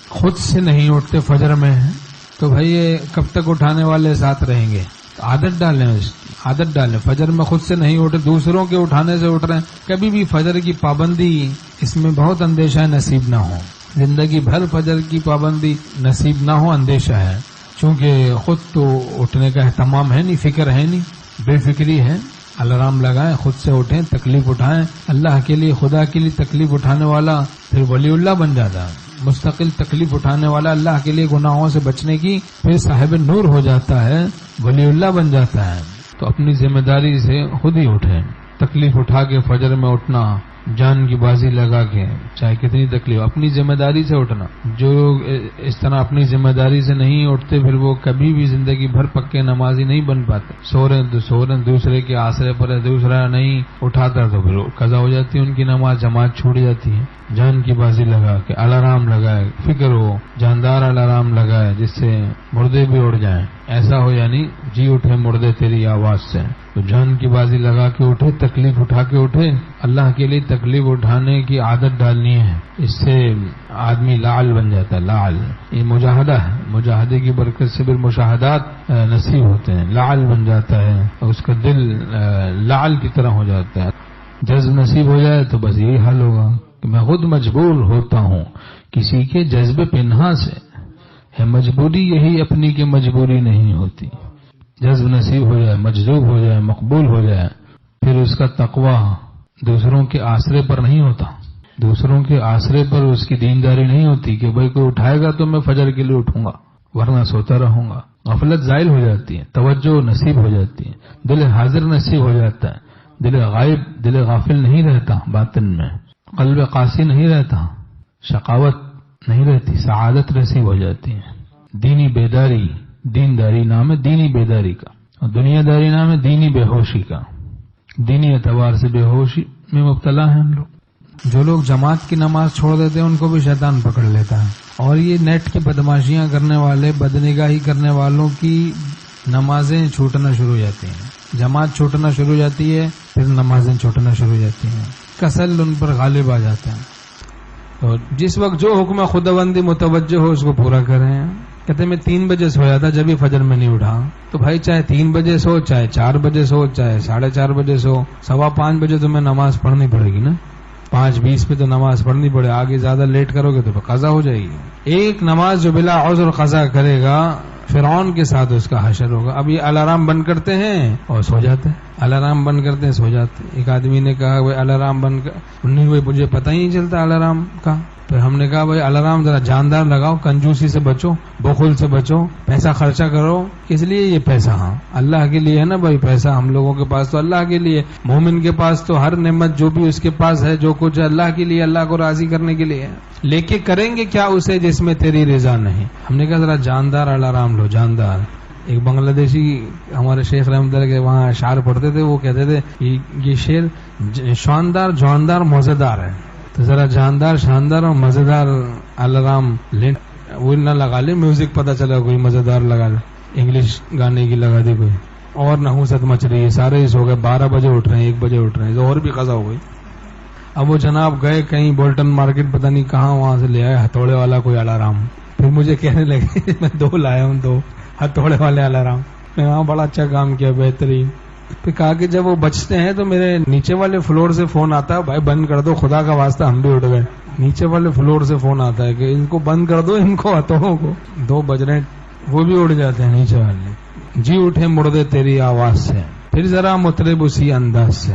خود سے نہیں اٹھتے فجر میں تو بھائی یہ کب تک اٹھانے والے ساتھ رہیں گے؟ عادت ڈالیں. فجر میں خود سے نہیں اٹھے، دوسروں کے اٹھانے سے اٹھ رہے ہیں. کبھی بھی فجر کی پابندی اس میں بہت اندیشہ ہے نصیب نہ ہو. زندگی بھر فجر کی پابندی نصیب نہ ہو اندیشہ ہے، چونکہ خود تو اٹھنے کا اہتمام ہے نہیں، فکر ہے نہیں، بے فکری ہے. الارم لگائیں، خود سے اٹھیں، تکلیف اٹھائیں. اللہ کے لیے، خدا کے لیے تکلیف اٹھانے والا پھر ولی اللہ بن جاتا ہے. مستقل تکلیف اٹھانے والا اللہ کے لیے گناہوں سے بچنے کی پھر صاحب نور ہو جاتا ہے، ولی اللہ بن جاتا ہے. تو اپنی ذمہ داری سے خود ہی اٹھیں. تکلیف اٹھا کے فجر میں اٹھنا، جان کی بازی لگا کے، چاہے کتنی تکلیف، اپنی ذمہ داری سے اٹھنا. جو اس طرح اپنی ذمہ داری سے نہیں اٹھتے پھر وہ کبھی بھی زندگی بھر پکے نمازی نہیں بن پاتے. سو رہے دوسرے کے آسرے پر ہے، دوسرا نہیں اٹھاتا تو پھر قضا ہو جاتی ہے، ان کی نماز جماعت چھوٹ جاتی ہے. جان کی بازی لگا کے الارم لگائے، فکر ہو، جاندار الارم لگائے جس سے مردے بھی اڑ جائیں. ایسا ہو یعنی جی اٹھے مردے تیری آواز سے. تو جان کی بازی لگا کے اٹھے، تکلیف اٹھا کے اٹھے. اللہ کے لیے تکلیف اٹھانے کی عادت ڈالنی ہے، اس سے آدمی لعل بن جاتا ہے. لعل یہ مجاہدہ ہے، مجاہدے کی برکت سے پھر مشاہدات نصیب ہوتے ہیں. لعل بن جاتا ہے اور اس کا دل لعل کی طرح ہو جاتا ہے. جذب نصیب ہو جائے تو بس یہی حل ہوگا کہ میں خود مجبور ہوتا ہوں، کسی کے جذب پنہا سے ہے مجبوری، یہی اپنی کی مجبوری نہیں ہوتی. جذب نصیب ہو جائے، مجذوب ہو جائے، مقبول ہو جائے، پھر اس کا تقوی دوسروں کے آسرے پر نہیں ہوتا. دوسروں کے آسرے پر اس کی دینداری نہیں ہوتی کہ بھائی کوئی اٹھائے گا تو میں فجر کے لیے اٹھوں گا ورنہ سوتا رہوں گا. غفلت زائل ہو جاتی ہے، توجہ نصیب ہو جاتی ہے، دل حاضر نصیب ہو جاتا ہے. دل غائب، دل غافل نہیں رہتا باطن میں، قلب قاسی نہیں رہتا، شقاوت نہیں رہتی، سعادت نصیب ہو جاتی ہے. دینی بیداری، دینداری نام ہے دینی بیداری کا، اور دنیا داری نام ہے دینی بے ہوشی کا. دینی اعتبار سے بے ہوشی میں مبتلا ہیں ہم لوگ. جو لوگ جماعت کی نماز چھوڑ دیتے ہیں ان کو بھی شیطان پکڑ لیتا ہے. اور یہ نیٹ کی بدماشیاں کرنے والے، بدنگاہی کرنے والوں کی نمازیں چھوٹنا شروع ہو جاتی ہیں. جماعت چھوٹنا شروع ہو جاتی ہے، پھر نمازیں چھوٹنا شروع ہو جاتی ہیں. کسل ان پر غالب آ جاتا ہے. تو جس وقت جو حکم خداوندی متوجہ ہو اس کو پورا کریں. کہتے میں 3 بجے سویا تھا جب بھی فجر میں نہیں اٹھا. تو بھائی چاہے 3 بجے سو، چاہے 4 بجے سو، چاہے 4:30 بجے سو، 5:15 بجے تمہیں نماز پڑھنی پڑے گی نا. 5:20 پہ تو نماز پڑھنی پڑے. آگے زیادہ لیٹ کرو گے تو قضا ہو جائے گی. ایک نماز جو بلا عذر قضا کرے گا فرعون کے ساتھ اس کا حشر ہوگا. اب یہ الارم بند کرتے ہیں اور سو جاتے ہیں، الارم بند کرتے ہیں سو جاتے ہیں. ایک آدمی نے کہا وہ الارم بند نہیں ہوئے، مجھے پتہ ہی نہیں چلتا الارم کا. پھر ہم نے کہا بھائی الارم ذرا جاندار لگاؤ، کنجوسی سے بچو، بخل سے بچو، پیسہ خرچہ کرو. کس لیے یہ پیسہ؟ ہاں اللہ کے لیے ہے نا بھائی. پیسہ ہم لوگوں کے پاس تو اللہ کے لیے، مومن کے پاس تو ہر نعمت جو بھی اس کے پاس ہے، جو کچھ ہے اللہ کے لیے، اللہ کو راضی کرنے کے لیے ہے. لے کے کریں گے کیا اسے جس میں تیری رضا نہیں. ہم نے کہا ذرا جاندار الارم لو، جاندار. ایک بنگلہ دیشی ہمارے شیخ رحمۃ اللہ کے وہاں اشعار پڑھتے تھے، وہ کہتے تھے یہ شعر شاندار، جاندار، مزیدار ہے. تو ذرا جاندار، شاندار اور مزیدار الارم لیں. وہ نہ لگا لے میوزک، پتہ چلا کوئی مزیدار لگا لے، انگلش گانے کی لگا دی کوئی، اور نحوست مچ رہی ہے. سارے سو گئے، 12 بجے اٹھ رہے ہیں، 1 بجے اٹھ رہے ہیں، تو اور بھی قضا ہو گئی. اب وہ جناب گئے کہیں بولٹن مارکیٹ پتہ نہیں کہاں، وہاں سے لے آئے ہتھوڑے والا کوئی الارم. پھر مجھے کہنے لگے میں 2 لایا ہوں، 2 ہتھوڑے والے الارم. میں وہاں بڑا اچھا کام کیا، بہترین. پھر کہا کہ جب وہ بچتے ہیں تو میرے نیچے والے فلور سے فون آتا ہے، بھائی بند کر دو، خدا کا واسطہ ہم بھی اٹھ گئے. نیچے والے فلور سے فون آتا ہے کہ ان کو بند کر دو، ان کو ہتھوڑوں کو. 2 بج رہے ہیں، وہ بھی اڑ جاتے ہیں نیچے والے. جی اٹھے مردے تیری آواز سے، پھر ذرا مطرب اسی انداز سے.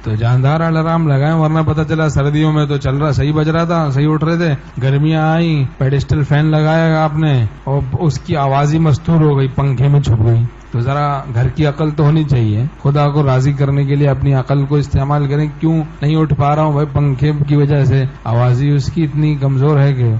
تو جاندار الارم لگائیں، ورنہ پتہ چلا سردیوں میں تو چل رہا، صحیح بج رہا تھا، صحیح اٹھ رہے تھے. گرمیاں آئیں، پیڈسٹل فین لگایا آپ نے اور اس کی آواز ہی مستور ہو گئی، پنکھے میں چھپ گئی. تو ذرا گھر کی عقل تو ہونی چاہیے. خدا کو راضی کرنے کے لیے اپنی عقل کو استعمال کریں. کیوں نہیں اٹھ پا رہا ہوں؟ بھائی پنکھے کی وجہ سے آواز ہی اس کی اتنی کمزور ہے کہ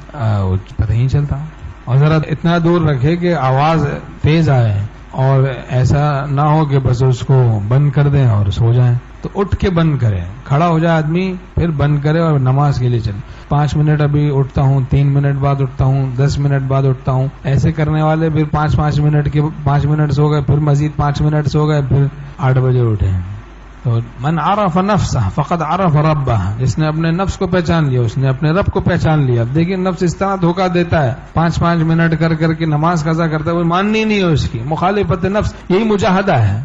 پتہ ہی چلتا. اور ذرا اتنا دور رکھے کہ آواز تیز آئے اور ایسا نہ ہو کہ بس اس کو بند کر دیں اور سو جائیں. تو اٹھ کے بند کریں، کھڑا ہو جائے آدمی، پھر بند کرے اور نماز کے لیے چلے. 5 منٹ ابھی اٹھتا ہوں، 3 منٹ بعد اٹھتا ہوں، 10 منٹ بعد اٹھتا ہوں. ایسے کرنے والے پھر 5 منٹ کے 5 منٹ سو گئے، پھر مزید 5 منٹ سو گئے، پھر 8 بجے اٹھے. تو من عرف نفسہ فقد عرف ربہ، جس نے اپنے نفس کو پہچان لیا اس نے اپنے رب کو پہچان لیا. اب دیکھیں نفس اس طرح دھوکہ دیتا ہے، 5 منٹ کر کے نماز قضا کرتا ہے، وہ ماننی نہیں ہے اس کی، مخالفت نفس، یہی مجاہدہ ہے.